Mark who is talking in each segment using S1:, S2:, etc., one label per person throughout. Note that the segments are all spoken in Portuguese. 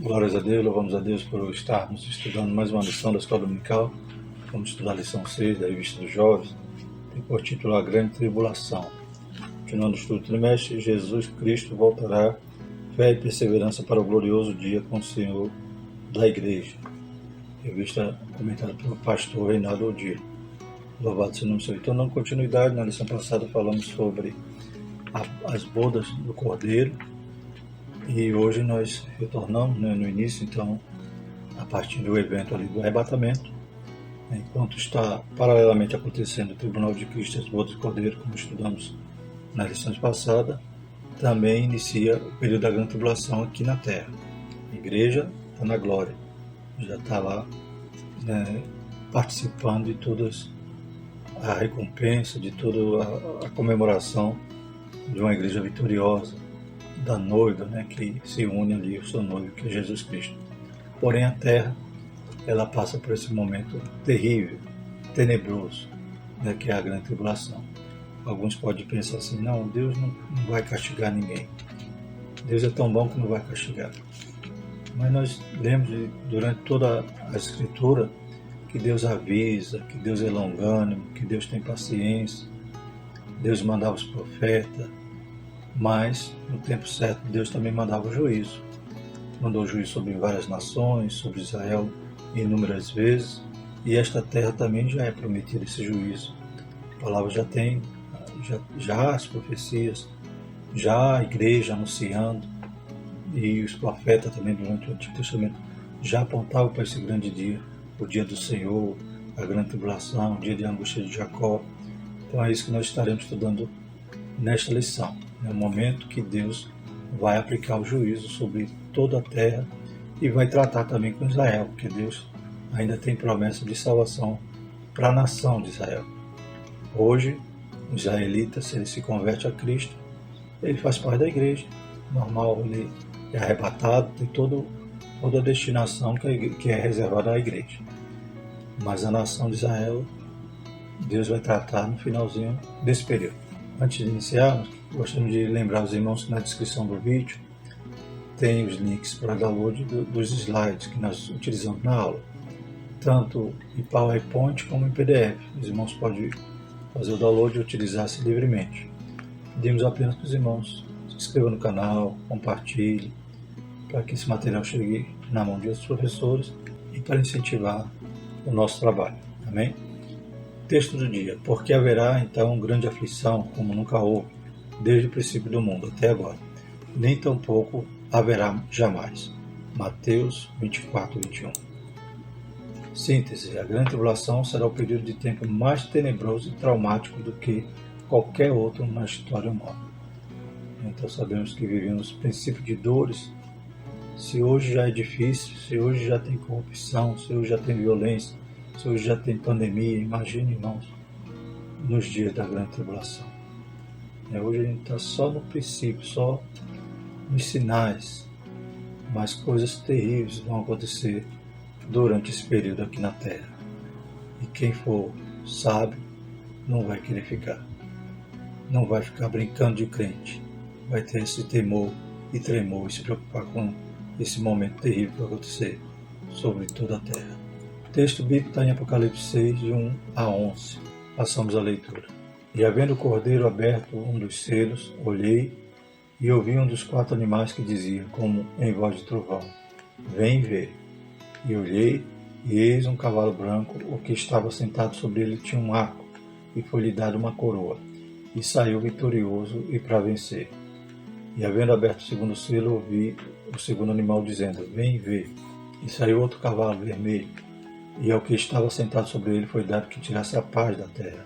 S1: Glórias a Deus, louvamos a Deus por estarmos estudando mais uma lição da Escola Dominical. Vamos estudar a lição 6 da Revista dos Jovens, tem por título A Grande Tribulação. Continuando o estudo do trimestre, Jesus Cristo voltará, fé e perseverança para o glorioso dia com o Senhor da Igreja. Revista comentada pelo pastor Reinaldo Odilo. Louvado seja o nome do Senhor. Então, dando continuidade, na lição passada falamos sobre as bodas do Cordeiro. E hoje nós retornamos no início, então, a partir do evento ali do arrebatamento, enquanto está paralelamente acontecendo o Tribunal de Cristo e as bodas do Cordeiro, como estudamos nas lições passadas, também inicia o período da grande tribulação aqui na Terra. A igreja está na glória, já está lá participando de toda a recompensa, de toda a comemoração de uma igreja vitoriosa, da noiva, que se une ali ao seu noivo, que é Jesus Cristo. Porém, a Terra, ela passa por esse momento terrível, tenebroso, que é a grande tribulação. Alguns podem pensar assim, não, Deus não vai castigar ninguém. Deus é tão bom que não vai castigar. Mas nós lemos durante toda a Escritura que Deus avisa, que Deus é longânimo, que Deus tem paciência, Deus mandava os profetas, mas, no tempo certo, Deus também mandava o juízo. Mandou o juízo sobre várias nações, sobre Israel inúmeras vezes, e esta terra também já é prometida esse juízo. A palavra já as profecias, já a igreja anunciando, e os profetas também durante o Antigo Testamento já apontavam para esse grande dia, o dia do Senhor, a grande tribulação, o dia de angústia de Jacó. Então é isso que nós estaremos estudando nesta lição. É o momento que Deus vai aplicar o juízo sobre toda a terra e vai tratar também com Israel, porque Deus ainda tem promessa de salvação para a nação de Israel. Hoje, o israelita, se ele se converte a Cristo, ele faz parte da igreja. Normal, ele é arrebatado, tem toda a destinação que é reservada à igreja. Mas a nação de Israel, Deus vai tratar no finalzinho desse período. Antes de iniciarmos, gostaria de lembrar os irmãos que na descrição do vídeo tem os links para download dos slides que nós utilizamos na aula, tanto em PowerPoint como em PDF. Os irmãos podem fazer o download e utilizar-se livremente. Pedimos apenas que os irmãos se inscrevam no canal, compartilhem, para que esse material chegue na mão de outros professores e para incentivar o nosso trabalho. Amém? Texto do dia. Porque haverá então grande aflição, como nunca houve, desde o princípio do mundo até agora. Nem tampouco haverá jamais. Mateus 24, 21. Síntese. A grande tribulação será o período de tempo mais tenebroso e traumático do que qualquer outro na história humana. Então sabemos que vivemos princípio de dores. Se hoje já é difícil, se hoje já tem corrupção, se hoje já tem violência, se hoje já tem pandemia, imagine, irmãos, nos dias da grande tribulação. Hoje a gente está só no princípio, só nos sinais, mas coisas terríveis vão acontecer durante esse período aqui na Terra. E quem for sábio não vai querer ficar. Não vai ficar brincando de crente. Vai ter esse temor e tremor e se preocupar com esse momento terrível que vai acontecer sobre toda a Terra. O texto bíblico está em Apocalipse 6, de 1 a 11. Passamos a leitura. E havendo o cordeiro aberto um dos selos, olhei e ouvi um dos 4 animais que dizia, como em voz de trovão, vem ver. E olhei, e eis um cavalo branco, o que estava sentado sobre ele tinha um arco, e foi-lhe dado uma coroa, e saiu vitorioso e para vencer. E havendo aberto o segundo selo, ouvi o segundo animal dizendo, vem ver. E saiu outro cavalo vermelho, e ao que estava sentado sobre ele foi dado que tirasse a paz da terra,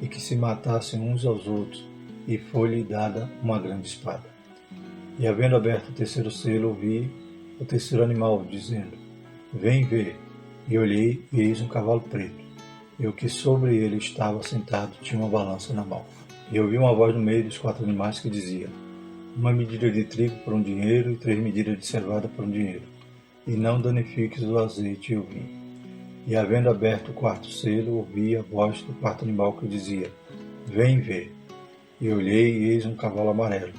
S1: e que se matassem uns aos outros, e foi-lhe dada uma grande espada. E havendo aberto o terceiro selo, ouvi o terceiro animal, dizendo, vem ver. E olhei, e eis um cavalo preto, e o que sobre ele estava sentado tinha uma balança na mão. E ouvi uma voz no meio dos 4 animais que dizia, uma medida de trigo por 1 dinheiro, e 3 medidas de cevada por 1 dinheiro, e não danifiques o azeite e o vinho. E havendo aberto o 4º selo, ouvi a voz do 4º animal que dizia, vem ver. E olhei, e eis um cavalo amarelo,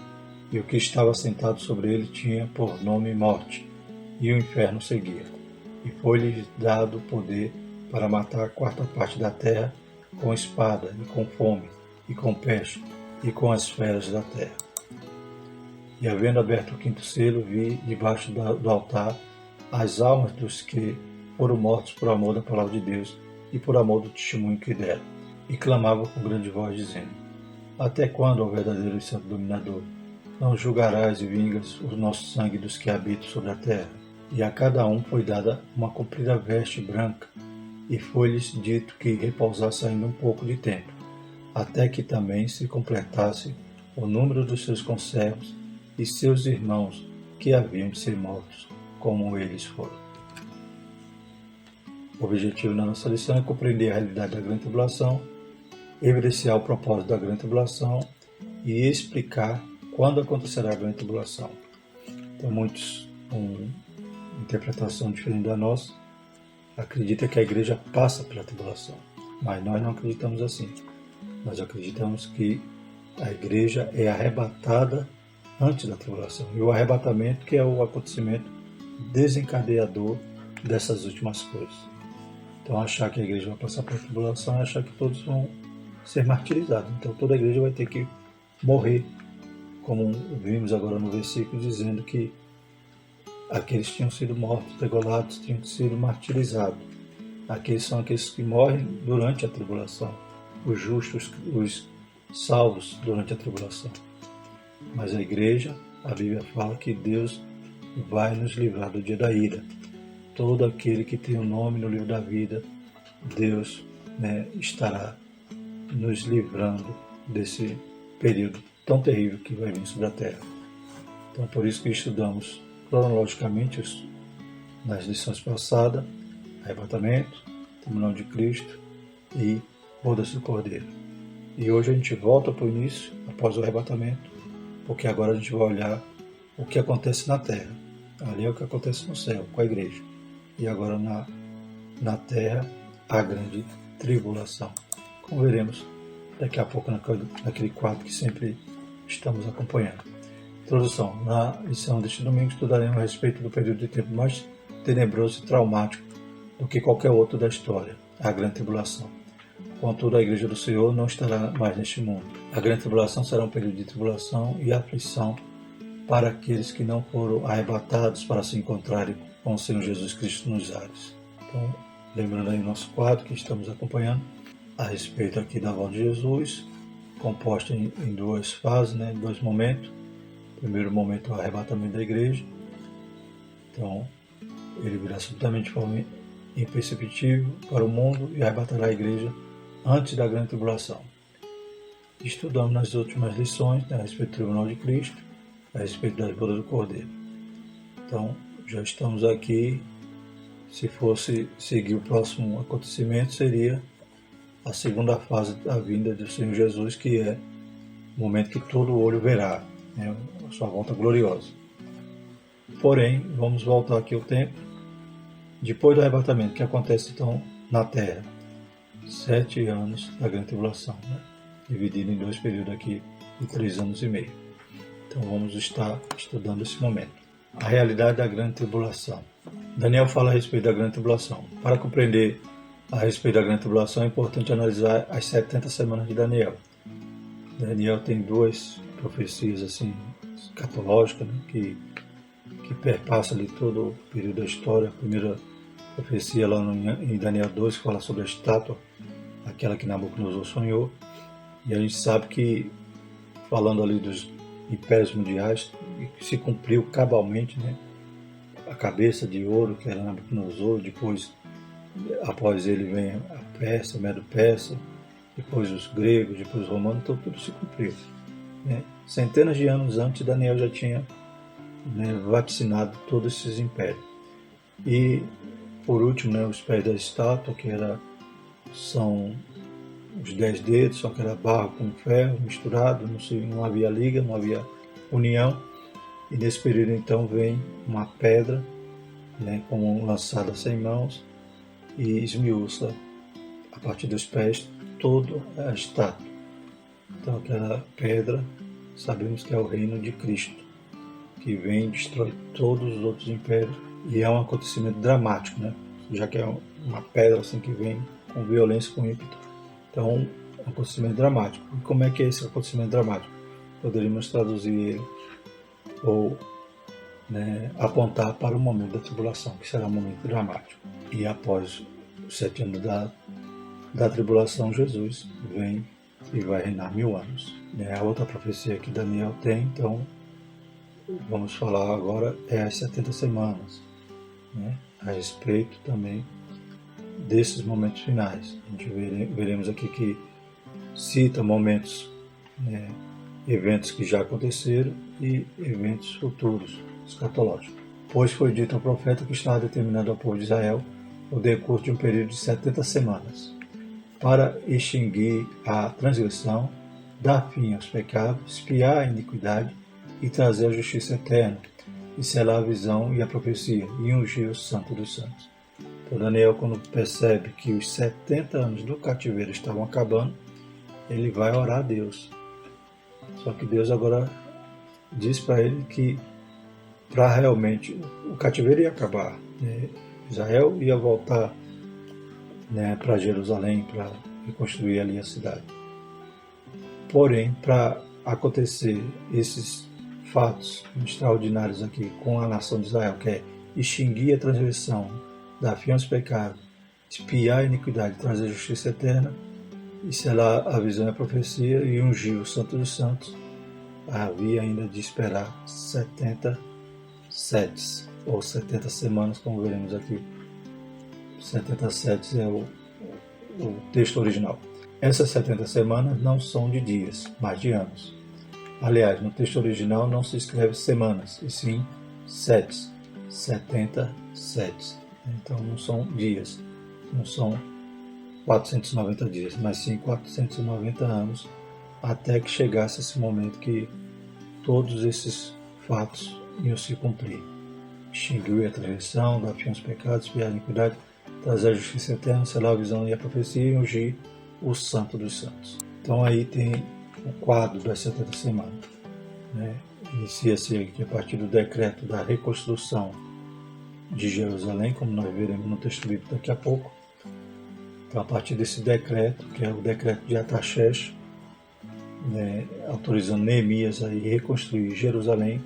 S1: e o que estava sentado sobre ele tinha por nome Morte, e o inferno seguia. E foi-lhes dado poder para matar a quarta parte da terra com espada, e com fome, e com peste, e com as feras da terra. E havendo aberto o quinto selo, vi debaixo do altar as almas dos que foram mortos por amor da palavra de Deus e por amor do testemunho que deram, e clamavam com grande voz, dizendo: Até quando, ó verdadeiro e santo dominador, não julgarás e vingas o nosso sangue dos que habitam sobre a terra? E a cada um foi dada uma comprida veste branca, e foi-lhes dito que repousasse ainda um pouco de tempo, até que também se completasse o número dos seus conservos e seus irmãos que haviam de ser mortos, como eles foram. O objetivo da nossa lição é compreender a realidade da grande tribulação, evidenciar o propósito da grande tribulação e explicar quando acontecerá a grande tribulação. Então, muitos, com interpretação diferente da nossa, acreditam que a igreja passa pela tribulação, mas nós não acreditamos assim. Nós acreditamos que a igreja é arrebatada antes da tribulação, e o arrebatamento que é o acontecimento desencadeador dessas últimas coisas. Então, achar que a igreja vai passar pela tribulação é achar que todos vão ser martirizados. Então, toda a igreja vai ter que morrer, como vimos agora no versículo, dizendo que aqueles que tinham sido mortos, degolados, tinham sido martirizados. Aqueles são aqueles que morrem durante a tribulação, os justos, os salvos durante a tribulação. Mas a igreja, a Bíblia fala que Deus vai nos livrar do dia da ira. Todo aquele que tem o nome no livro da vida, Deus estará nos livrando desse período tão terrível que vai vir sobre a terra. Então, por isso que estudamos cronologicamente nas lições passadas, arrebatamento, tribunal de Cristo e bodas do Cordeiro. E hoje a gente volta para o início, após o arrebatamento, porque agora a gente vai olhar o que acontece na terra. Ali é o que acontece no céu, com a igreja. E agora na terra, a grande tribulação. Como veremos daqui a pouco naquele quadro que sempre estamos acompanhando. Introdução. Na lição deste domingo estudaremos a respeito do período de tempo mais tenebroso e traumático do que qualquer outro da história, a grande tribulação. Contudo, a igreja do Senhor não estará mais neste mundo. A grande tribulação será um período de tribulação e aflição para aqueles que não foram arrebatados para se encontrarem com o Senhor Jesus Cristo nos ares. Então, lembrando aí o nosso quadro que estamos acompanhando, a respeito aqui da volta de Jesus, composta em duas fases, em dois momentos. O primeiro momento é o arrebatamento da igreja. Então, ele virá subitamente de forma imperceptível para o mundo e arrebatará a igreja antes da grande tribulação. Estudamos nas últimas lições a respeito do tribunal de Cristo, a respeito das bodas do Cordeiro. Então, já estamos aqui. Se fosse seguir o próximo acontecimento, seria a segunda fase da vinda do Senhor Jesus, que é o momento que todo olho verá, a sua volta gloriosa. Porém, vamos voltar aqui ao tempo, depois do arrebatamento, que acontece então na Terra. 7 anos da grande tribulação, dividido em dois períodos aqui de 3 anos e meio. Então vamos estar estudando esse momento. A realidade da grande tribulação. Daniel fala a respeito da grande tribulação. Para compreender a respeito da grande tribulação, é importante analisar as 70 semanas de Daniel. Daniel tem duas profecias assim, escatológicas, que perpassa ali todo o período da história. A primeira profecia lá em Daniel 2, que fala sobre a estátua, aquela que Nabucodonosor sonhou. E a gente sabe que, falando ali dos impérios mundiais, se cumpriu cabalmente, a cabeça de ouro, que era Nabucodonosor, depois, após ele vem a Pérsia, a Medo-Persa, depois os gregos, depois os romanos, então tudo se cumpriu. Centenas de anos antes, Daniel já tinha vaticinado todos esses impérios. E, por último, os pés da estátua, que são os 10 dedos, só que era barro com ferro misturado, não havia liga, não havia união. E nesse período, então, vem uma pedra, como lançada sem mãos, e esmiuça, a partir dos pés, toda a estátua. Então, aquela pedra, sabemos que é o reino de Cristo, que vem e destrói todos os outros impérios E é um acontecimento dramático, né? Já que é uma pedra assim que vem com violência, com ímpeto. Então, é um acontecimento dramático. E como é que é esse acontecimento dramático? Poderíamos traduzir ele ou, né, apontar para o momento da tribulação, que será um momento dramático. E após os 7 anos da tribulação, Jesus vem e vai reinar 1000 anos. A outra profecia que Daniel tem, então, vamos falar agora, é as 70 semanas, né, a respeito também desses momentos finais. A gente veremos aqui que cita momentos, né, eventos que já aconteceram e eventos futuros, escatológicos. Pois foi dito ao profeta que estava determinado ao povo de Israel o decurso de um período de 70 semanas, para extinguir a transgressão, dar fim aos pecados, expiar a iniquidade e trazer a justiça eterna, e selar a visão e a profecia, e ungir o Santo dos Santos. Então Daniel, quando percebe que os 70 anos do cativeiro estavam acabando, ele vai orar a Deus. Só que Deus agora diz para ele que para realmente o cativeiro ia acabar, né? Israel ia voltar, né, para Jerusalém para reconstruir ali a cidade. Porém, para acontecer esses fatos extraordinários aqui com a nação de Israel, que é extinguir a transgressão, dar fim aos pecados, expiar a iniquidade, trazer a justiça eterna, e selar a visão e a profecia e ungir o Santo dos Santos, havia ainda de esperar 70 setes, ou 70 semanas, como veremos aqui. 70 setes é o texto original. Essas 70 semanas não são de dias, mas de anos. Aliás, no texto original não se escreve semanas, e sim setes, 70 setes. Então não são dias, não são 490 dias, mas sim 490 anos, até que chegasse esse momento que todos esses fatos iam se cumprir. Extinguir a transgressão, dar fim aos pecados, expiar a iniquidade, trazer a justiça eterna, selar a visão e a profecia e ungir o Santo dos Santos. Então aí tem o quadro das 70 semanas, né? Inicia-se aqui a partir do decreto da reconstrução de Jerusalém, como nós veremos no texto bíblico daqui a pouco. Então, a partir desse decreto, que é o decreto de Artaxerxes, né, autorizando Neemias a reconstruir Jerusalém,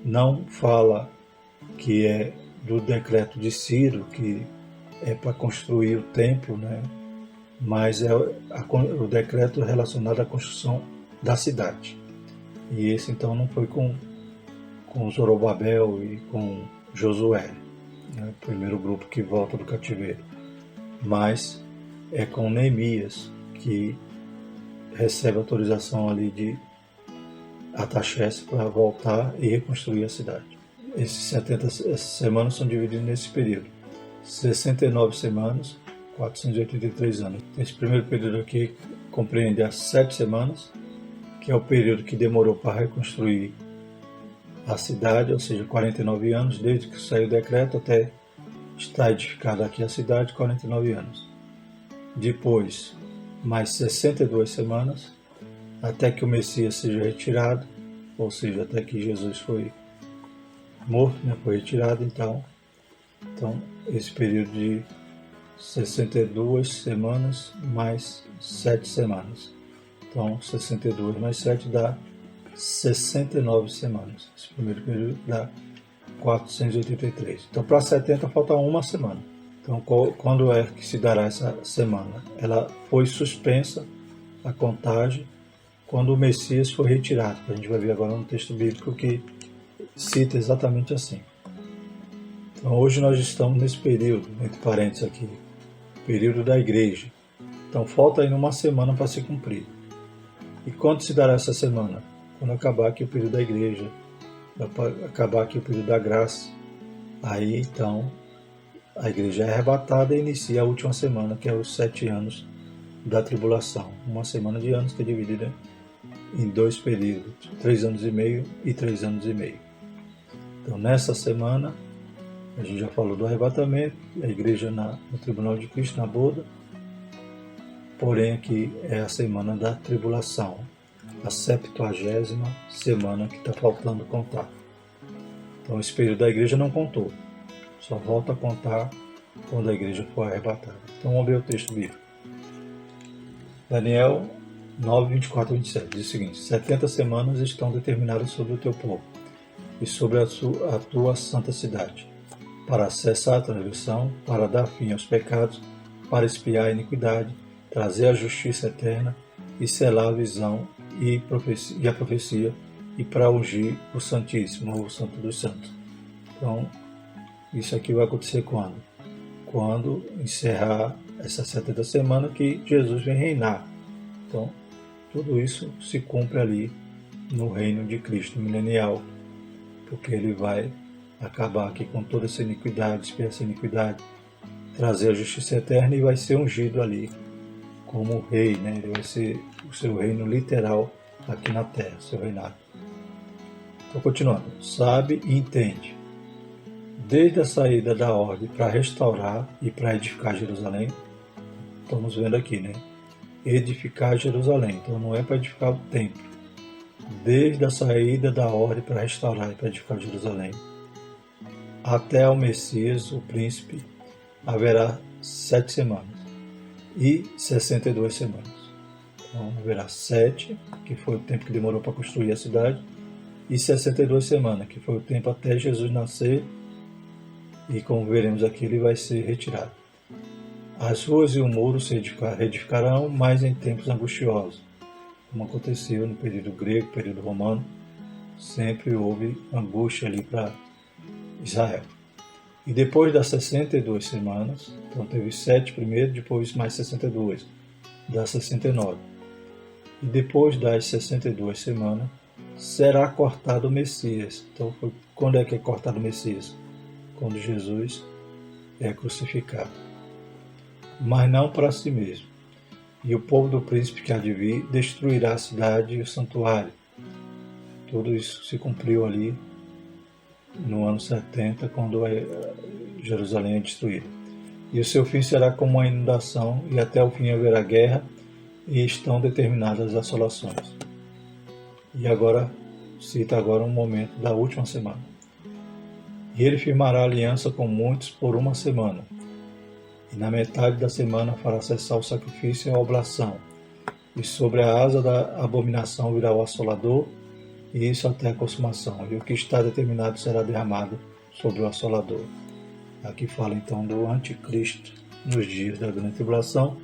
S1: não fala que é do decreto de Ciro, que é para construir o templo, né, mas é o decreto relacionado à construção da cidade. E esse então não foi com Zorobabel e com Josué, né, o primeiro grupo que volta do cativeiro, mas é com Neemias, que recebe autorização ali de Artaxerxes para voltar e reconstruir a cidade. Essas semanas são divididas nesse período. 69 semanas, 483 anos. Esse primeiro período aqui compreende as 7 semanas, que é o período que demorou para reconstruir a cidade, ou seja, 49 anos, desde que saiu o decreto até estar edificada aqui a cidade, 49 anos. Depois, mais 62 semanas, até que o Messias seja retirado, ou seja, até que Jesus foi morto, né, foi retirado. Então, esse período de 62 semanas mais 7 semanas. Então, 62 mais 7 dá 69 semanas. Esse primeiro período dá 483. Então, para 70 falta uma semana. Então, quando é que se dará essa semana? Ela foi suspensa, a contagem, quando o Messias foi retirado. A gente vai ver agora no texto bíblico que cita exatamente assim. Então, hoje nós estamos nesse período, entre parênteses aqui, período da igreja. Então, falta ainda uma semana para se cumprir. E quando se dará essa semana? Quando acabar aqui o período da igreja, acabar aqui o período da graça. Aí, então, a igreja é arrebatada e inicia a última semana, que é os 7 anos da tribulação. Uma semana de anos que é dividida em 2 períodos, 3 anos e meio e 3 anos e meio. Então, nessa semana, a gente já falou do arrebatamento, a igreja no tribunal de Cristo, na boda. Porém, aqui é a semana da tribulação, a 70ª semana que está faltando contar. Então, esse período da igreja não contou. Só volta a contar quando a igreja for arrebatada. Então vamos ver o texto bíblico. Daniel 9, 24 e 27 diz o seguinte: 70 semanas estão determinadas sobre o teu povo e sobre a tua santa cidade, para cessar a transgressão, para dar fim aos pecados, para expiar a iniquidade, trazer a justiça eterna e selar a visão e a profecia, e para ungir o Santíssimo, o Santo dos Santos. Então, isso aqui vai acontecer quando? Quando encerrar essa 70 semana que Jesus vem reinar. Então, tudo isso se cumpre ali no reino de Cristo milenial, porque ele vai acabar aqui com toda essa iniquidade, expiar essa iniquidade, trazer a justiça eterna e vai ser ungido ali como rei, né? Ele vai ser o seu reino literal aqui na terra, seu reinado. Então, continuando. Sabe e entende. Desde a saída da ordem para restaurar e para edificar Jerusalém, estamos vendo aqui, né? Edificar Jerusalém. Então não é para edificar o templo. Desde a saída da ordem para restaurar e para edificar Jerusalém, até ao Messias, o príncipe, haverá 7 semanas e 62 semanas. Então haverá 7, que foi o tempo que demorou para construir a cidade, e 62 semanas, que foi o tempo até Jesus nascer, e como veremos aqui, ele vai ser retirado. As ruas e o muro se reedificarão, mas em tempos angustiosos, como aconteceu no período grego, período romano, sempre houve angústia ali para Israel. E depois das 62 semanas, então teve 7 primeiro, depois mais 62, dá 69. E depois das 62 semanas, será cortado o Messias. Então, quando é que é cortado o Messias? Quando Jesus é crucificado. Mas não para si mesmo. E o povo do príncipe que há de vir destruirá a cidade e o santuário. Tudo isso se cumpriu ali no ano 70, quando Jerusalém é destruída. E o seu fim será como uma inundação, e até o fim haverá guerra, e estão determinadas as assolações. E agora, cita agora um momento da última semana. E ele firmará aliança com muitos por 1 semana. E na metade da semana fará cessar o sacrifício e a oblação. E sobre a asa da abominação virá o assolador, e isso até a consumação. E o que está determinado será derramado sobre o assolador. Aqui fala então do anticristo nos dias da grande tribulação,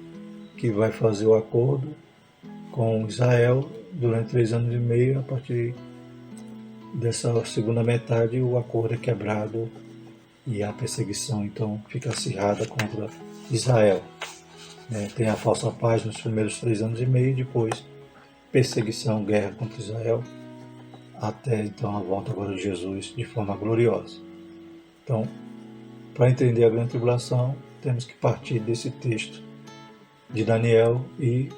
S1: que vai fazer o acordo com Israel durante 3 anos e meio. A partir dessa segunda metade, o acordo é quebrado e a perseguição então fica acirrada contra Israel. Tem a falsa paz nos primeiros 3 anos e meio, depois perseguição, guerra contra Israel, até então a volta agora de Jesus de forma gloriosa. Então, para entender a grande tribulação, temos que partir desse texto de Daniel e,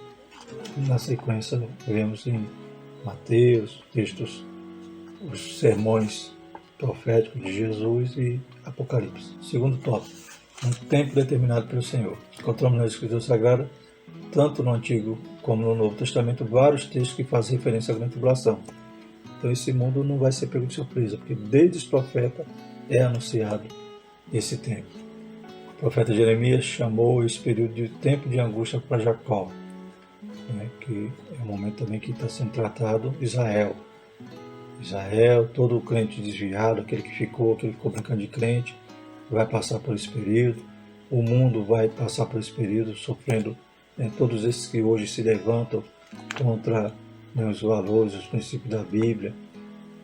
S1: na sequência, vemos em Mateus, os sermões proféticos de Jesus e Apocalipse. Segundo tópico, um tempo determinado pelo Senhor. Encontramos na Escritura Sagrada, tanto no Antigo como no Novo Testamento, vários textos que fazem referência à grande tribulação. Então esse mundo não vai ser pego de surpresa, porque desde os profetas é anunciado esse tempo. O profeta Jeremias chamou esse período de tempo de angústia para Jacó, que é um momento também que está sendo tratado Israel, todo o crente desviado, aquele que ficou brincando de crente, vai passar por esse período. O mundo vai passar por esse período, sofrendo todos esses que hoje se levantam contra os valores, os princípios da Bíblia.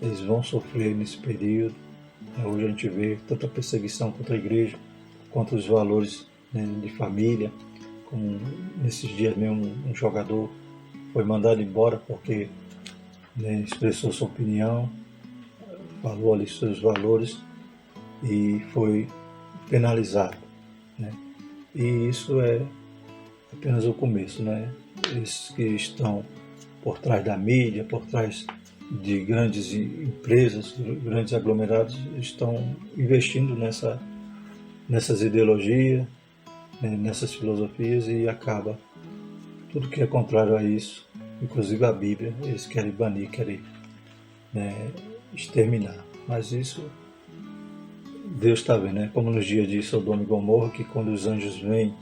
S1: Eles vão sofrer nesse período. Hoje a gente vê tanta perseguição contra a igreja, contra os valores de família. Como nesses dias mesmo, um jogador foi mandado embora porque expressou sua opinião, falou ali seus valores e foi penalizado. E isso é apenas o começo. Esses que estão por trás da mídia, por trás de grandes empresas, grandes aglomerados, estão investindo nessas ideologias, nessas filosofias, e acaba tudo que é contrário a isso, inclusive a Bíblia, eles querem banir, querem exterminar. Mas isso Deus está vendo, né? Como nos dias de Sodoma e Gomorra, que quando os anjos vêm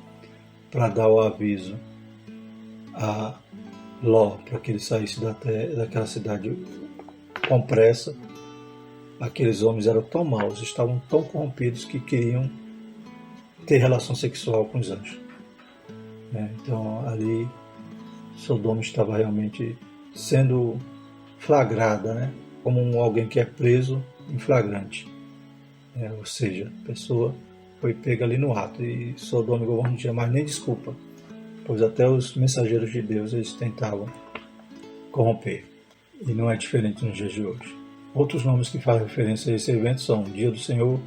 S1: para dar o aviso a Ló, para que ele saísse daquela cidade com pressa, aqueles homens eram tão maus, estavam tão corrompidos que queriam ter relação sexual com os anjos. Né? Então ali Sodoma estava realmente sendo flagrada, né? Como alguém que é preso em flagrante. Ou seja, a pessoa foi pega ali no ato, e Sodoma e Gomorra não tinha mais nem desculpa, pois até os mensageiros de Deus eles tentavam corromper. E não é diferente nos dias de hoje. Outros nomes que fazem referência a esse evento são Dia do Senhor,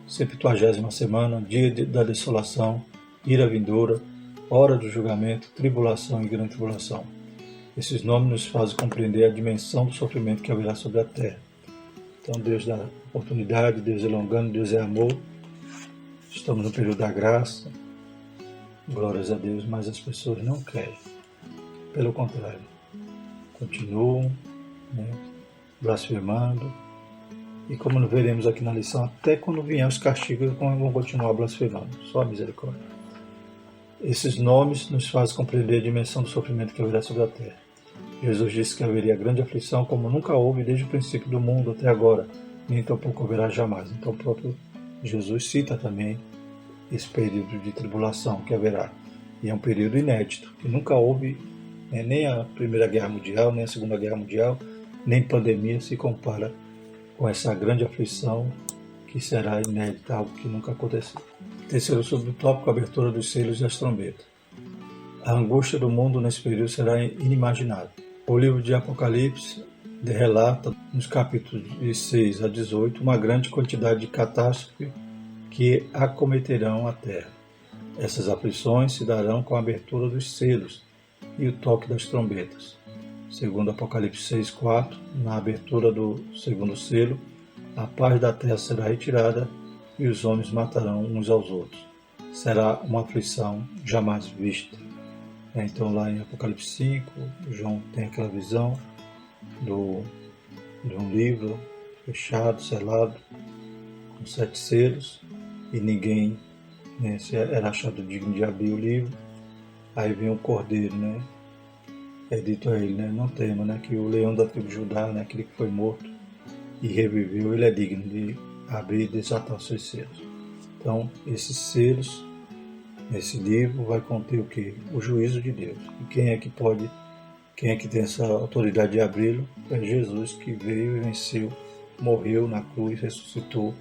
S1: 70ª semana, Dia da Desolação, Ira Vindoura, Hora do Julgamento, Tribulação e Grande Tribulação. Esses nomes nos fazem compreender a dimensão do sofrimento que haverá sobre a terra. Então Deus dá oportunidade, Deus é longano, Deus é amor. Estamos no período da graça, glórias a Deus, mas as pessoas não querem. Pelo contrário, continuam, né, blasfemando. E como nós veremos aqui na lição, até quando vier os castigos, vão continuar blasfemando. Só a misericórdia. Esses nomes nos fazem compreender a dimensão do sofrimento que haverá sobre a terra. Jesus disse que haveria grande aflição, como nunca houve desde o princípio do mundo até agora, nem tampouco haverá jamais. Então o próprio Jesus cita também esse período de tribulação que haverá. E é um período inédito, que nunca houve, né, nem a Primeira Guerra Mundial, nem a Segunda Guerra Mundial, nem pandemia se compara com essa grande aflição que será inédita, algo que nunca aconteceu. Terceiro subtópico, a abertura dos selos e as trombetas. A angústia do mundo nesse período será inimaginável. O livro de Apocalipse relata, nos capítulos de 6 a 18, uma grande quantidade de catástrofes que acometerão a terra. Essas aflições se darão com a abertura dos selos e o toque das trombetas. Segundo Apocalipse 6:4, na abertura do segundo selo, a paz da terra será retirada e os homens matarão uns aos outros. Será uma aflição jamais vista. Então lá em Apocalipse 5, João tem aquela visão de um livro fechado, selado, com 7 selos, e ninguém, né, era achado digno de abrir o livro. Aí vem o cordeiro, né? É dito a ele, né, não tema, né, que o leão da tribo de Judá, né, aquele que foi morto e reviveu, ele é digno de abrir e desatar os seus selos. Então, esses selos, nesse livro, vai conter o quê? O juízo de Deus. E quem é que tem essa autoridade de abri-lo? É Jesus, que veio e venceu, morreu na cruz, ressuscitou,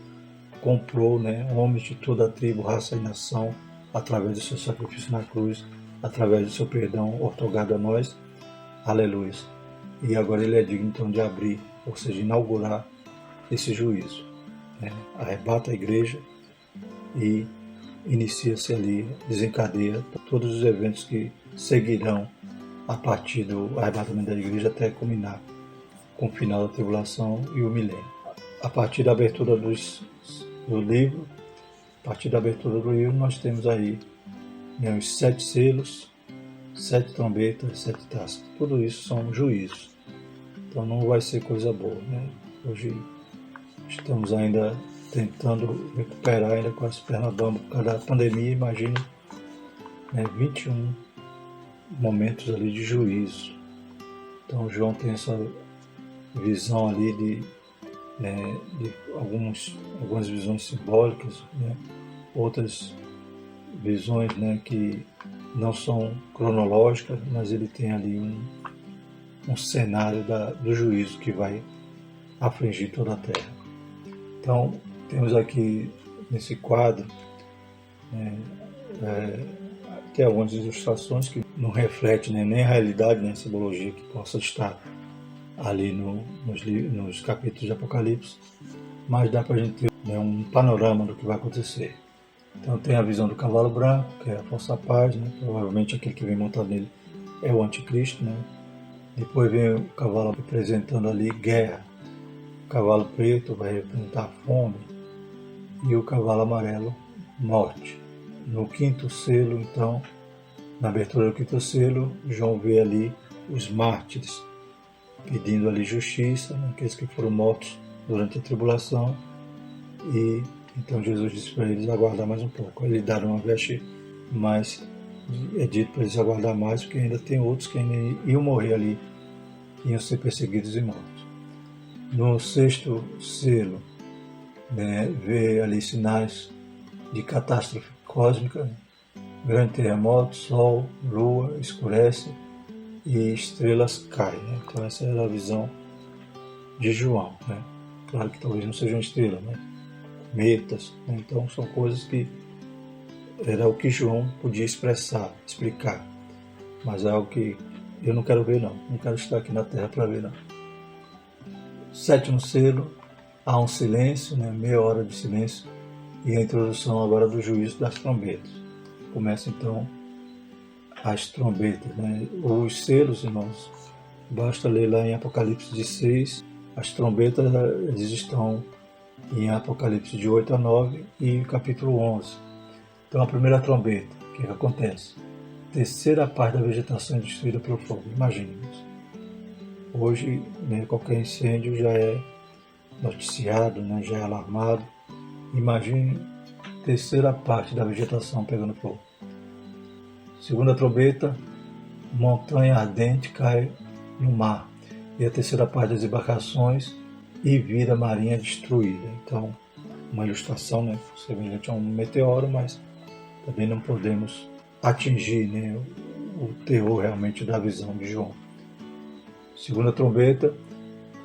S1: comprou, né, homens de toda a tribo, raça e nação, através do seu sacrifício na cruz, através do seu perdão outorgado a nós. Aleluia. E agora ele é digno então de abrir, ou seja, inaugurar esse juízo. Né? Arrebata a igreja e inicia-se ali, desencadeia todos os eventos que seguirão a partir do arrebatamento da igreja até culminar com o final da tribulação e o milênio. A partir da abertura do livro, nós temos aí, né, os 7 selos, 7 trombetas, 7 taças. Tudo isso são juízos. Então não vai ser coisa boa, né? Hoje estamos ainda tentando recuperar, ainda com as pernas bambas por causa da pandemia. Imagine, né, 21 momentos ali de juízo. Então João tem essa visão ali de algumas visões simbólicas, né? Outras visões, né, que não são cronológicas, mas ele tem ali um cenário do juízo que vai afligir toda a terra. Então, temos aqui nesse quadro tem algumas ilustrações que não refletem, né, nem a realidade, nem a simbologia que possa estar ali nos capítulos de Apocalipse, mas dá para a gente ter, né, um panorama do que vai acontecer. Então tem a visão do cavalo branco, que é a falsa paz, né? Provavelmente aquele que vem montado nele é o anticristo, né? Depois vem o cavalo representando ali guerra, o cavalo preto vai representar fome e o cavalo amarelo, morte. No 5º selo, então, na abertura do 5º selo, João vê ali os mártires pedindo ali justiça, né? Aqueles que foram mortos durante a tribulação, e Então Jesus disse para eles aguardar mais um pouco. Ele dá uma veste, mas é dito para eles aguardar mais, porque ainda tem outros que ainda iam morrer ali, iam ser perseguidos e mortos. No sexto selo, né, vê ali sinais de catástrofe cósmica, grande terremoto, sol, lua escurece e estrelas caem. Né? Então essa era a visão de João. Né? Claro que talvez não seja uma estrela, né? Cometas. Né? Então são coisas que era o que João podia explicar. Mas é algo que eu não quero ver não. Não quero estar aqui na Terra para ver não. Sétimo selo, há um silêncio, né? Meia hora de silêncio e a introdução agora do juízo das trombetas. Começa então as trombetas, né? Os selos, irmãos, basta ler lá em Apocalipse de 6, as trombetas eles estão em Apocalipse de 8 a 9 e capítulo 11. Então a primeira trombeta, o que acontece? Terceira parte da vegetação é destruída pelo fogo, imaginemos. Hoje, né, qualquer incêndio já é noticiado, né, já é alarmado. Imagine terceira parte da vegetação pegando fogo. Segunda trombeta, montanha ardente cai no mar. E a terceira parte das embarcações e vida marinha destruída. Então, uma ilustração, né, semelhante a um meteoro, mas também não podemos atingir, né, o teor realmente da visão de João. Segunda trombeta,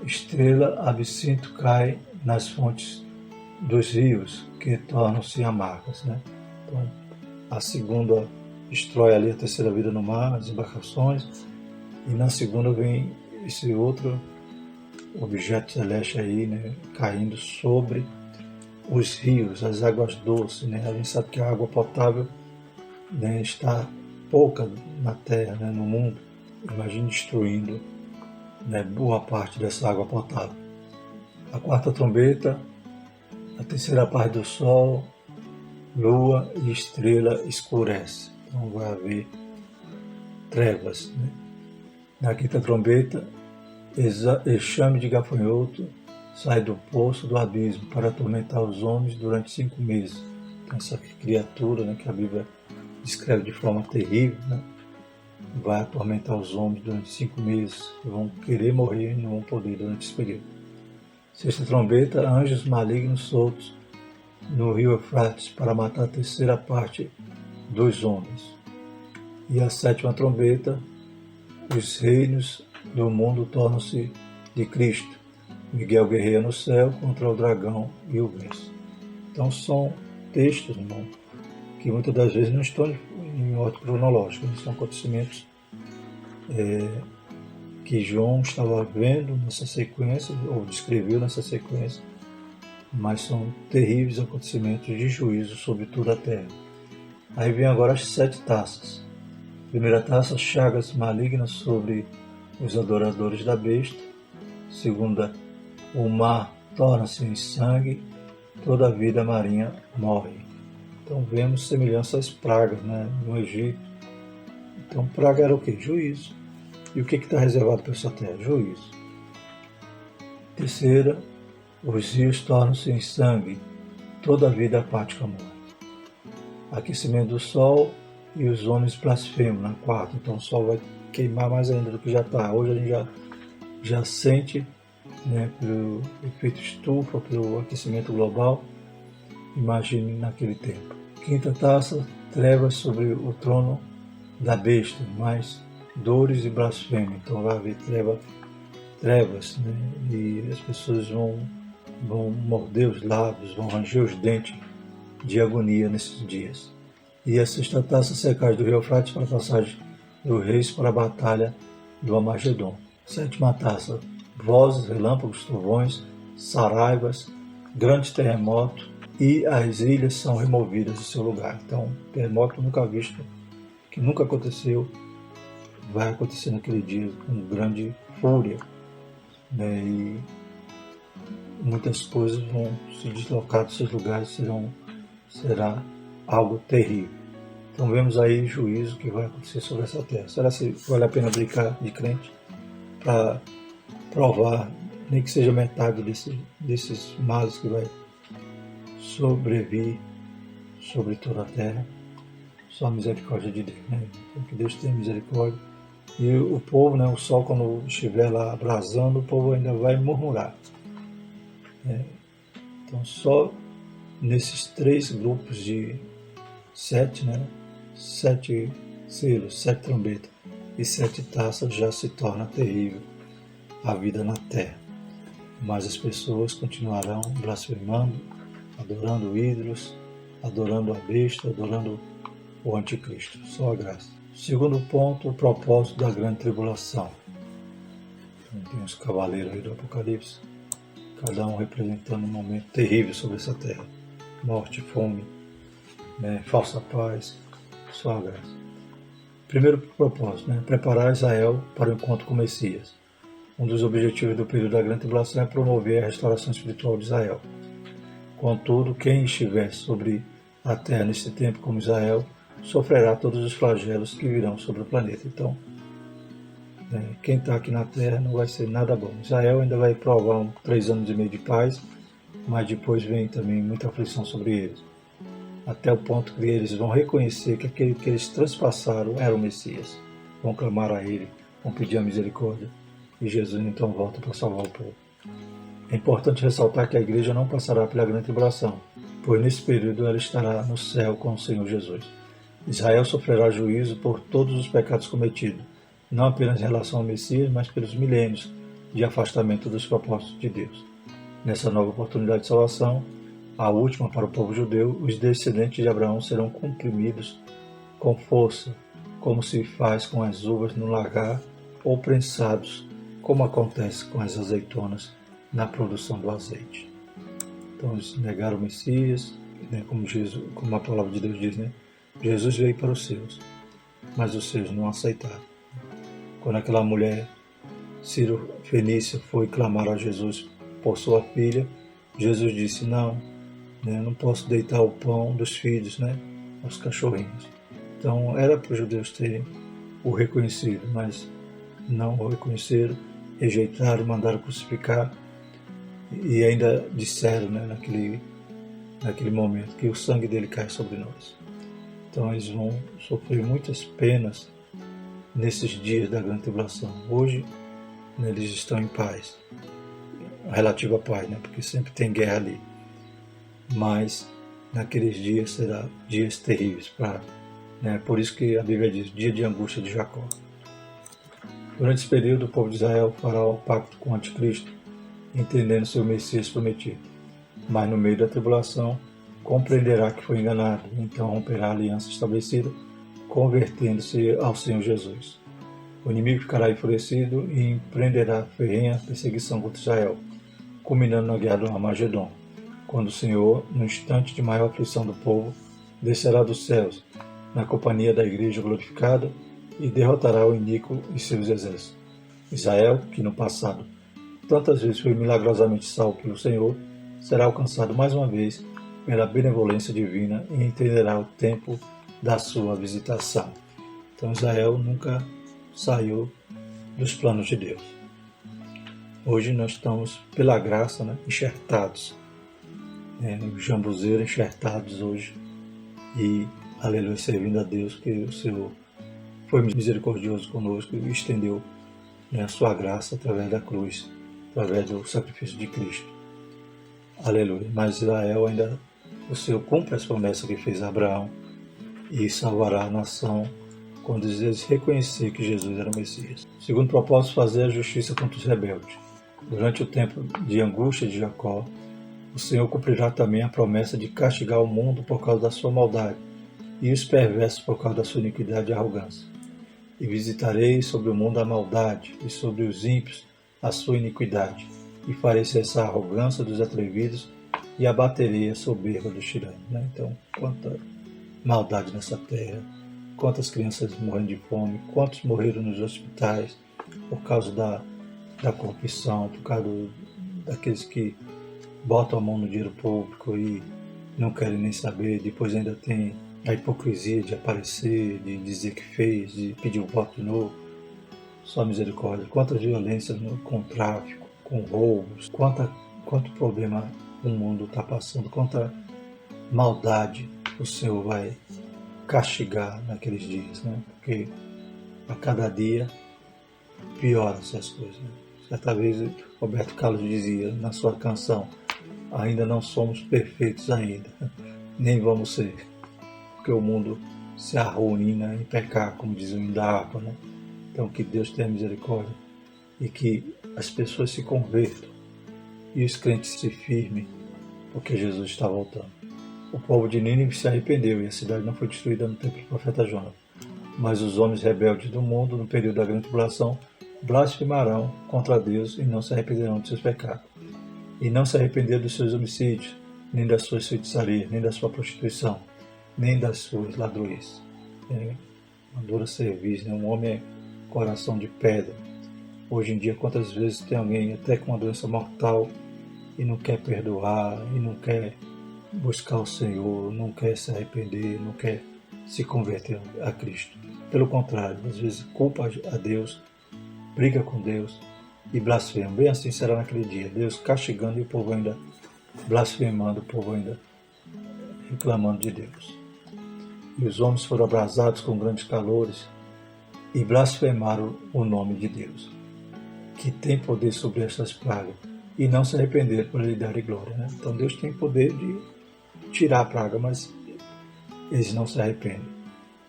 S1: estrela absinto cai nas fontes dos rios, que tornam-se amargas. Né? Então, a segunda destrói ali a terceira vida no mar, as embarcações, e na segunda vem esse outro objeto celeste aí, né, caindo sobre os rios, as águas doces. Né? A gente sabe que a água potável, né, está pouca na Terra, né, no mundo. Imagine destruindo, né, boa parte dessa água potável. A quarta trombeta, a terceira parte do sol, lua e estrela escurece. Então vai haver trevas. Né? Na quinta trombeta, enxame de gafanhoto sai do poço do abismo para atormentar os homens durante 5 meses. Então, essa criatura, né, que a Bíblia descreve de forma terrível, né, vai atormentar os homens durante 5 meses. Vão querer morrer e não vão poder durante esse período. Sexta trombeta, anjos malignos soltos no rio Eufrates para matar a terceira parte dos homens. E a sétima trombeta, os reinos do mundo tornam-se de Cristo. Miguel guerreia no céu contra o dragão e o vence. Então são textos, irmão, que muitas das vezes não estão em ordem cronológica, são acontecimentos que João estava vendo nessa sequência, ou descreveu nessa sequência, mas são terríveis acontecimentos de juízo sobre toda a terra. Aí vem agora as 7 taças. Primeira taça, chagas malignas sobre os adoradores da besta. Segunda, o mar torna-se em sangue, toda a vida marinha morre. Então vemos semelhança às pragas, né, no Egito. Então praga era o quê? Juízo. E o que está reservado para essa terra? Juízo. Terceira, os rios tornam-se em sangue, toda a vida apática morre. Aquecimento do sol e os homens blasfemam na quarta. Então o sol vai queimar mais ainda do que já está. Hoje a gente já sente, né, pelo efeito estufa, pelo aquecimento global. Imagine naquele tempo. Quinta taça, trevas sobre o trono da besta, mais dores e blasfêmia. Então vai haver trevas, né? E as pessoas vão morder os lábios, vão ranger os dentes de agonia nesses dias. E a sexta taça, secagem do rio Eufrates para a passagem dos reis para a batalha do Armagedon. Sétima taça, vozes, relâmpagos, trovões, saraivas, grande terremoto, e as ilhas são removidas do seu lugar. Então, terremoto nunca visto, que nunca aconteceu, vai acontecer naquele dia com grande fúria, né? E muitas coisas vão se deslocar dos seus lugares, será algo terrível. Então vemos aí juízo que vai acontecer sobre essa terra. Será que vale a pena brincar de crente para provar, nem que seja metade desses males que vai sobrevir sobre toda a terra. Só a misericórdia de Deus, né? Então, que Deus tenha misericórdia. E o povo, né, o sol quando estiver lá abrasando, o povo ainda vai murmurar. Então só nesses 3 grupos de 7, né, 7 selos, 7 trombetas e 7 taças já se torna terrível a vida na terra. Mas as pessoas continuarão blasfemando, adorando ídolos, adorando a besta, adorando o anticristo. Só a graça. Segundo ponto, o propósito da grande tribulação. Então, tem os cavaleiros aí do Apocalipse, cada um representando um momento terrível sobre essa terra. Morte, fome, né, falsa paz, só a graça. Primeiro propósito, né, preparar Israel para o encontro com o Messias. Um dos objetivos do período da grande tribulação é promover a restauração espiritual de Israel. Contudo, quem estiver sobre a terra nesse tempo como Israel, sofrerá todos os flagelos que virão sobre o planeta. Então, quem está aqui na terra não vai ser nada bom. Israel ainda vai provar 3 anos e meio de paz, mas depois vem também muita aflição sobre eles. Até o ponto que eles vão reconhecer que aquele que eles transpassaram era o Messias. Vão clamar a ele, vão pedir a misericórdia. E Jesus então volta para salvar o povo. É importante ressaltar que a igreja não passará pela grande tribulação, pois nesse período ela estará no céu com o Senhor Jesus. Israel sofrerá juízo por todos os pecados cometidos, não apenas em relação ao Messias, mas pelos milênios de afastamento dos propósitos de Deus. Nessa nova oportunidade de salvação, a última para o povo judeu, os descendentes de Abraão serão comprimidos com força, como se faz com as uvas no lagar, ou prensados, como acontece com as azeitonas na produção do azeite. Então eles negaram o Messias, né, como a palavra de Deus diz, né? Jesus veio para os seus, mas os seus não aceitaram. Quando aquela mulher Ciro Fenícia foi clamar a Jesus por sua filha, Jesus disse, não, né, eu não posso deitar o pão dos filhos, né, aos cachorrinhos. Então era para os judeus terem o reconhecido, mas não o reconheceram, rejeitaram, mandaram crucificar e ainda disseram, né, naquele momento que o sangue dele cai sobre nós. Então eles vão sofrer muitas penas nesses dias da grande tribulação. Hoje, né, eles estão em paz, relativa à paz, né, porque sempre tem guerra ali. Mas naqueles dias será dias terríveis, por isso que a Bíblia diz, dia de angústia de Jacó. Durante esse período, o povo de Israel fará o pacto com o anticristo, entendendo seu Messias prometido. Mas no meio da tribulação, compreenderá que foi enganado, então romperá a aliança estabelecida, convertendo-se ao Senhor Jesus. O inimigo ficará enfurecido e empreenderá ferrenha perseguição contra Israel, culminando na guerra do Armagedon, quando o Senhor, no instante de maior aflição do povo, descerá dos céus, na companhia da igreja glorificada, e derrotará o iníquo e seus exércitos. Israel, que no passado tantas vezes foi milagrosamente salvo pelo Senhor, será alcançado mais uma vez pela benevolência divina e entenderá o tempo da sua visitação. Então Israel nunca saiu dos planos de Deus. Hoje nós estamos, pela graça, enxertados, no jambuzeiro, enxertados hoje, e aleluia, servindo a Deus, que o Senhor foi misericordioso conosco e estendeu a sua graça através da cruz, através do sacrifício de Cristo. Aleluia. Mas Israel ainda, o Senhor cumpre as promessas que fez a Abraão e salvará a nação quando eles reconhecer que Jesus era o Messias. Segundo propósito, fazer a justiça contra os rebeldes. Durante o tempo de angústia de Jacó, o Senhor cumprirá também a promessa de castigar o mundo por causa da sua maldade e os perversos por causa da sua iniquidade e arrogância. E visitarei sobre o mundo a maldade e sobre os ímpios a sua iniquidade, e farei cessar a arrogância dos atrevidos e abaterei a soberba dos tiranos. Então, quanta maldade nessa terra, quantas crianças morrendo de fome, quantos morreram nos hospitais por causa da corrupção, por causa daqueles que botam a mão no dinheiro público e não querem nem saber, depois ainda tem a hipocrisia de aparecer, de dizer que fez, de pedir o voto de novo. Só misericórdia. Quanta violência com tráfico, com roubos, quanto problema o mundo está passando, quanta maldade o Senhor vai castigar naqueles dias, né? Porque a cada dia pioram-se as coisas. Né? Certa vez Roberto Carlos dizia na sua canção: ainda não somos perfeitos ainda, nem vamos ser, porque o mundo se arruína em pecar, como diz o hino da harpa, né? Então que Deus tenha misericórdia e que as pessoas se convertam e os crentes se firmem, porque Jesus está voltando. O povo de Nínive se arrependeu e a cidade não foi destruída no tempo do profeta Jonas. Mas os homens rebeldes do mundo, no período da grande tribulação, blasfemarão contra Deus e não se arrependerão de seus pecados. E não se arrependeram dos seus homicídios, nem das suas feitiçarias, nem da sua prostituição, nem das suas ladroices. É uma dura serviço, né? Um homem é coração de pedra. Hoje em dia, quantas vezes tem alguém até com uma doença mortal e não quer perdoar, e não quer buscar o Senhor, não quer se arrepender, não quer se converter a Cristo. Pelo contrário, às vezes culpa a Deus, briga com Deus e blasfema. Bem assim será naquele dia, Deus castigando e o povo ainda blasfemando, o povo ainda reclamando de Deus. E os homens foram abrasados com grandes calores e blasfemaram o nome de Deus, que tem poder sobre essas pragas, e não se arrependeram por lhe dar glória. Né? Então Deus tem poder de tirar a praga, mas eles não se arrependem.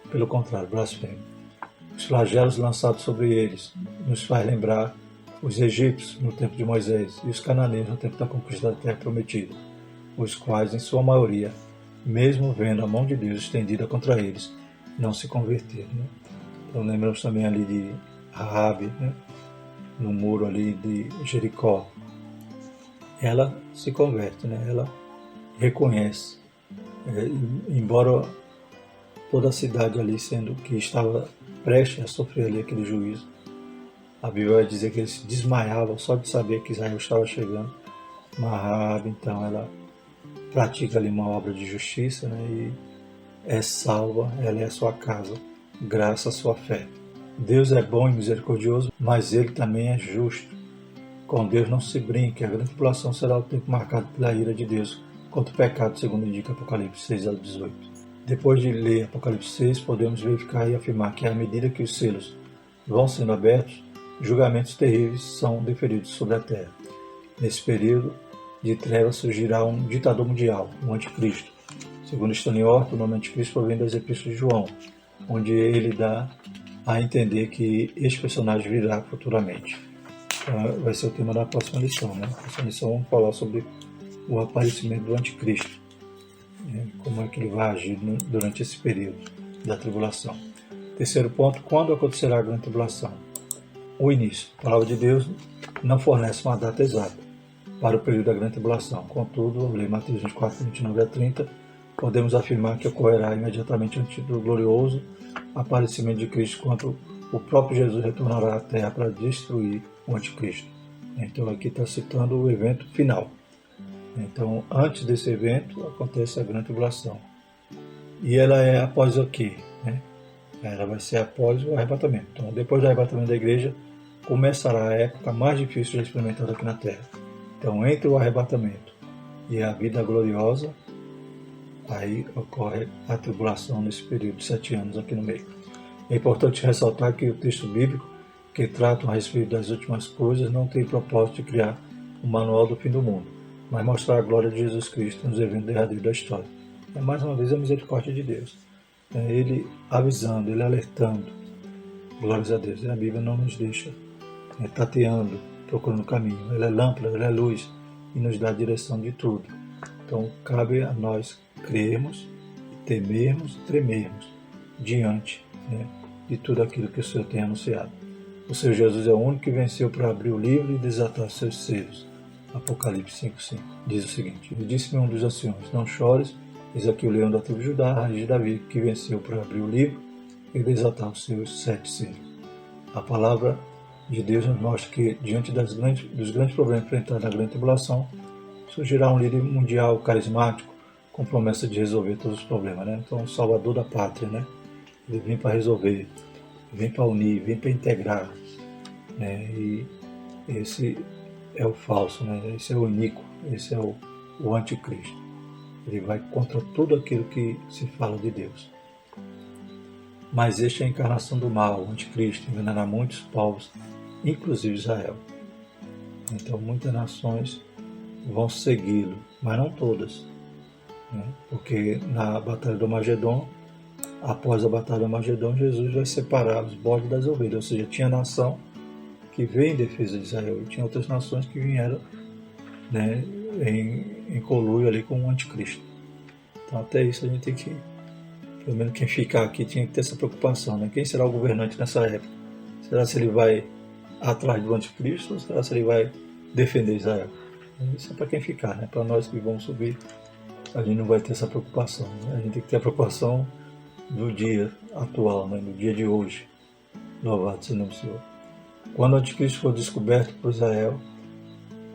S1: Pelo contrário, blasfemam. Os flagelos lançados sobre eles nos faz lembrar os egípcios no tempo de Moisés e os cananeus no tempo da conquista da terra prometida, os quais, em sua maioria, mesmo vendo a mão de Deus estendida contra eles, não se converteram. Né? Então lembramos também ali de Raabe, né? No muro ali de Jericó. Ela se converte, né? Ela reconhece, embora toda a cidade ali sendo que estava prestes a sofrer ali aquele juízo, a Bíblia vai dizer que eles se desmaiavam só de saber que Israel estava chegando. Mas Raabe, então, ela pratica ali uma obra de justiça, né? E é salva, ela é a sua casa, graças à sua fé. Deus é bom e misericordioso, mas Ele também é justo. Com Deus não se brinque, a grande tribulação será o tempo marcado pela ira de Deus contra o pecado, segundo indica Apocalipse 6 a 18. Depois de ler Apocalipse 6, podemos verificar e afirmar que à medida que os selos vão sendo abertos, julgamentos terríveis são deferidos sobre a terra. Nesse período de trevas surgirá um ditador mundial, o Anticristo. Segundo Stanley Orton, o nome Anticristo provém das Epístolas de João, onde ele dá a entender que este personagem virá futuramente. Então, vai ser o tema da próxima lição. Né? Na próxima lição vamos falar sobre o aparecimento do Anticristo, né? Como é que ele vai agir durante esse período da tribulação. Terceiro ponto, quando acontecerá a grande tribulação? O início. A palavra de Deus não fornece uma data exata para o período da grande tribulação. Contudo, ao ler Mateus 24, 29 a 30, podemos afirmar que ocorrerá imediatamente antes do glorioso aparecimento de Cristo, quando o próprio Jesus retornará à Terra para destruir o Anticristo. Então aqui está citando o evento final. Então antes desse evento acontece a grande tribulação. E ela é após o quê? Ela vai ser após o arrebatamento. Então depois do arrebatamento da igreja começará a época mais difícil já experimentada aqui na Terra. Então entre o arrebatamento e a vida gloriosa, aí ocorre a tribulação nesse período de 7 anos aqui no meio. É importante ressaltar que o texto bíblico que trata a respeito das últimas coisas não tem propósito de criar um manual do fim do mundo, mas mostrar a glória de Jesus Cristo nos eventos derradeiros da história. É mais uma vez a misericórdia de Deus. É Ele avisando, Ele alertando. Glórias a Deus. E a Bíblia não nos deixa tateando, procurando o caminho. Ela é lâmpada, ela é luz e nos dá a direção de tudo. Então cabe a nós crermos, temermos, tremermos diante, de tudo aquilo que o Senhor tem anunciado. O Senhor Jesus é o único que venceu para abrir o livro e desatar seus selos. Apocalipse 5,5 diz o seguinte: e disse-me um dos anciões: não chores, eis aqui o leão da tribo de Judá, a raiz de Davi, que venceu para abrir o livro e desatar os seus 7 selos. A palavra de Deus nos mostra que, diante dos grandes problemas enfrentados na grande tribulação, surgirá um líder mundial carismático com promessa de resolver todos os problemas. Então, o salvador da pátria, ele vem para resolver, vem para unir, vem para integrar. E esse é o falso, esse é o iníquo, esse é o anticristo. Ele vai contra tudo aquilo que se fala de Deus. Mas este é a encarnação do mal, o anticristo, envenenará muitos povos, inclusive Israel. Então muitas nações vão segui-lo, mas não todas, né? Porque na Batalha do Magedon, após a Batalha do Magedon, Jesus vai separar os bodes das ovelhas, ou seja, tinha nação que veio em defesa de Israel e tinha outras nações que vieram, né, em conluio ali com o anticristo. Então até isso a gente tem que, pelo menos quem ficar aqui tinha que ter essa preocupação, né? Quem será o governante nessa época? Será se ele vai atrás do anticristo ou será se ele vai defender Israel? Isso é para quem ficar, né? Para nós que vamos subir, a gente não vai ter essa preocupação, né? A gente tem que ter a preocupação do dia atual, né? Do dia de hoje. Louvado seja o nome do Senhor. Quando o anticristo for descoberto por Israel,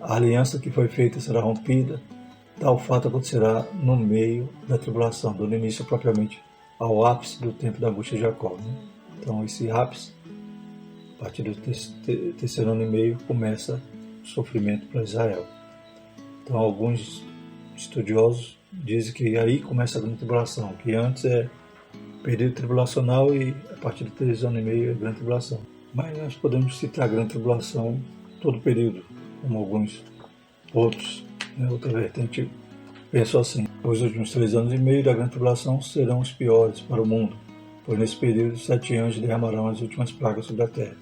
S1: a aliança que foi feita será rompida. Tal fato acontecerá no meio da tribulação, dando início propriamente ao ápice do tempo da angústia de Jacó, né? Então esse ápice, a partir do terceiro ano e meio, começa o sofrimento para Israel. Então alguns estudiosos dizem que aí começa a grande tribulação, que antes é período tribulacional e a partir do terceiro ano e meio é grande tribulação. Mas nós podemos citar a grande tribulação todo o período, como alguns outros, né? Outra vertente pensou assim: os últimos 3 anos e meio da grande tribulação serão os piores para o mundo, pois nesse período 7 anjos derramarão as últimas pragas sobre a terra.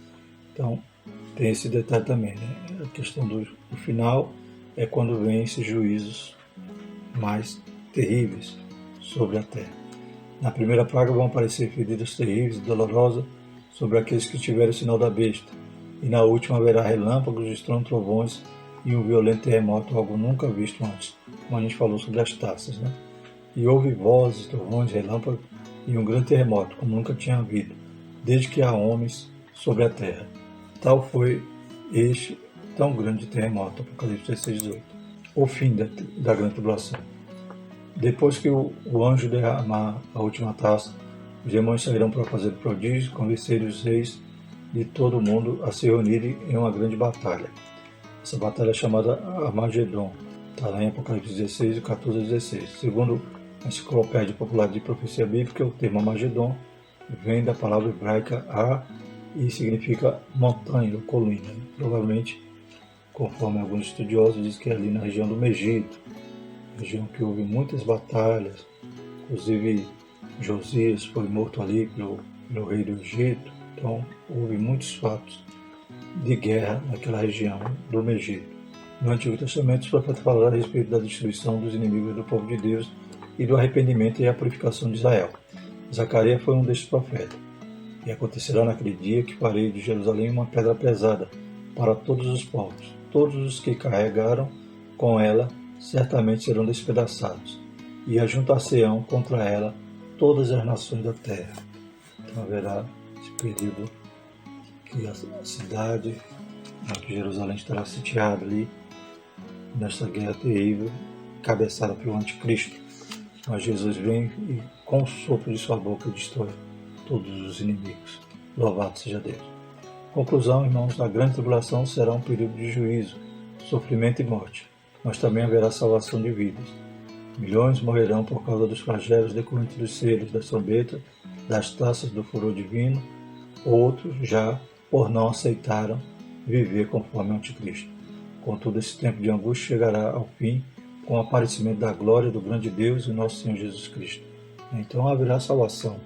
S1: Então tem esse detalhe também, né? A questão do final é quando vem esses juízos mais terríveis sobre a terra. Na primeira praga vão aparecer feridas terríveis e dolorosas sobre aqueles que tiverem o sinal da besta, e na última haverá relâmpagos, estrondo, trovões e um violento terremoto, algo nunca visto antes, como a gente falou sobre as taças, né? E houve vozes, trovões, relâmpagos e um grande terremoto, como nunca tinha havido, desde que há homens sobre a terra. Tal foi este tão grande terremoto, Apocalipse 16:18. O fim da grande tribulação. Depois que o anjo derramar a última taça, os demônios sairão para fazer prodígios, convencer os reis de todo o mundo a se reunirem em uma grande batalha. Essa batalha é chamada Armagedon. Está lá em Apocalipse 16, 14 a 16. Segundo a Enciclopédia Popular de Profecia Bíblica, o termo Armagedon vem da palavra hebraica Ar e significa montanha ou colina. Provavelmente, conforme alguns estudiosos, diz que é ali na região do Egito, região que houve muitas batalhas, inclusive Josias foi morto ali pelo rei do Egito. Então houve muitos fatos de guerra naquela região do Egito. No Antigo Testamento, os profetas falaram a respeito da destruição dos inimigos do povo de Deus e do arrependimento e a purificação de Israel. Zacarias foi um destes profetas. E acontecerá naquele dia que farei de Jerusalém uma pedra pesada para todos os povos. Todos os que carregaram com ela certamente serão despedaçados, e ajuntar-se-ão contra ela todas as nações da terra. Então haverá esse período que a cidade, que Jerusalém estará sitiada ali, nesta guerra terrível, cabeçada pelo anticristo. Mas Jesus vem e com o sopro de sua boca destrói todos os inimigos. Louvado seja Deus. Conclusão, irmãos, a grande tribulação será um período de juízo, sofrimento e morte, mas também haverá salvação de vidas. Milhões morrerão por causa dos flagelos decorrentes dos selos, das trombetas, das taças do furor divino. Outros já, por não aceitaram viver conforme o anticristo. Contudo, esse tempo de angústia chegará ao fim com o aparecimento da glória do grande Deus e nosso Senhor Jesus Cristo. Então haverá salvação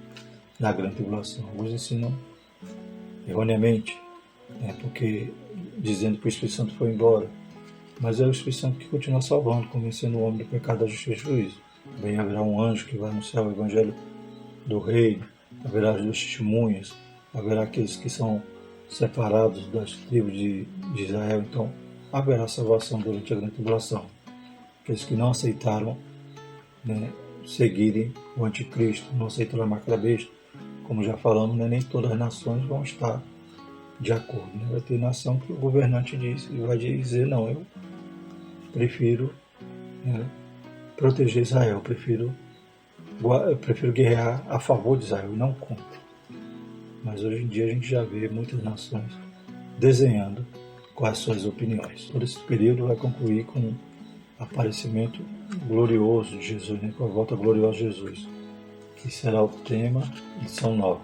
S1: na grande tribulação. Alguns ensinam erroneamente, porque dizendo que o Espírito Santo foi embora. Mas é o Espírito Santo que continua salvando, convencendo o homem do pecado, da justiça e do juízo. Também haverá um anjo que vai anunciar o evangelho do reino, haverá as duas testemunhas, haverá aqueles que são separados das tribos de Israel. Então haverá salvação durante a grande tribulação. Aqueles que não aceitaram, seguirem o anticristo, não aceitaram a marca da besta, como já falamos, nem todas as nações vão estar de acordo. Vai ter nação que o governante diz e vai dizer: não, eu prefiro proteger Israel, eu prefiro guerrear a favor de Israel e não contra. Mas hoje em dia a gente já vê muitas nações desenhando quais suas opiniões. Todo esse período vai concluir com aparecimento glorioso de Jesus, né? Com a volta gloriosa de Jesus, que será o tema, lição 9,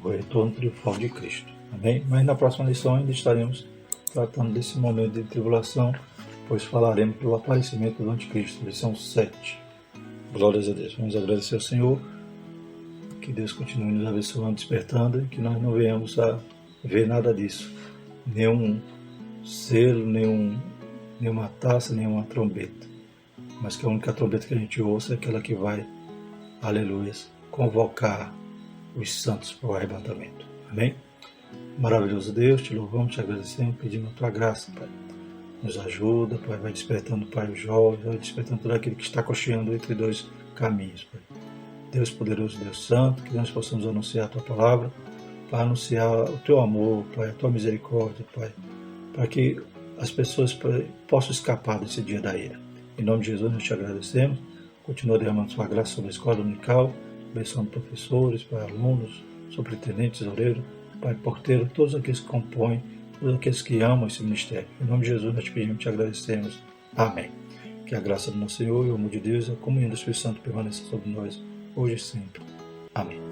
S1: o retorno triunfal de Cristo. Amém? Mas na próxima lição ainda estaremos tratando desse momento de tribulação, pois falaremos do aparecimento do anticristo, lição 7. Glórias a Deus. Vamos agradecer ao Senhor, que Deus continue nos abençoando, despertando, e que nós não venhamos a ver nada disso, nenhum selo, nenhuma taça, nenhuma trombeta, mas que a única trombeta que a gente ouça é aquela que vai, aleluia, convocar os santos para o arrebatamento. Amém? Maravilhoso Deus, te louvamos, te agradecemos, pedimos a tua graça, Pai. Nos ajuda, Pai, vai despertando, Pai, os jovens, vai despertando todo aquele que está cocheando entre dois caminhos, Pai. Deus poderoso, Deus santo, que nós possamos anunciar a tua palavra, para anunciar o teu amor, Pai, a tua misericórdia, Pai, para que as pessoas possam escapar desse dia da ira. Em nome de Jesus nós te agradecemos, continua derramando sua graça sobre a escola dominical, abençoando professores, Pai, alunos, superintendentes, tesoureiros, Pai, porteiro, todos aqueles que compõem, todos aqueles que amam esse ministério. Em nome de Jesus nós te pedimos e te agradecemos. Amém. Que a graça do nosso Senhor e o amor de Deus e a comunhão do Espírito Santo permaneça sobre nós, hoje e sempre. Amém.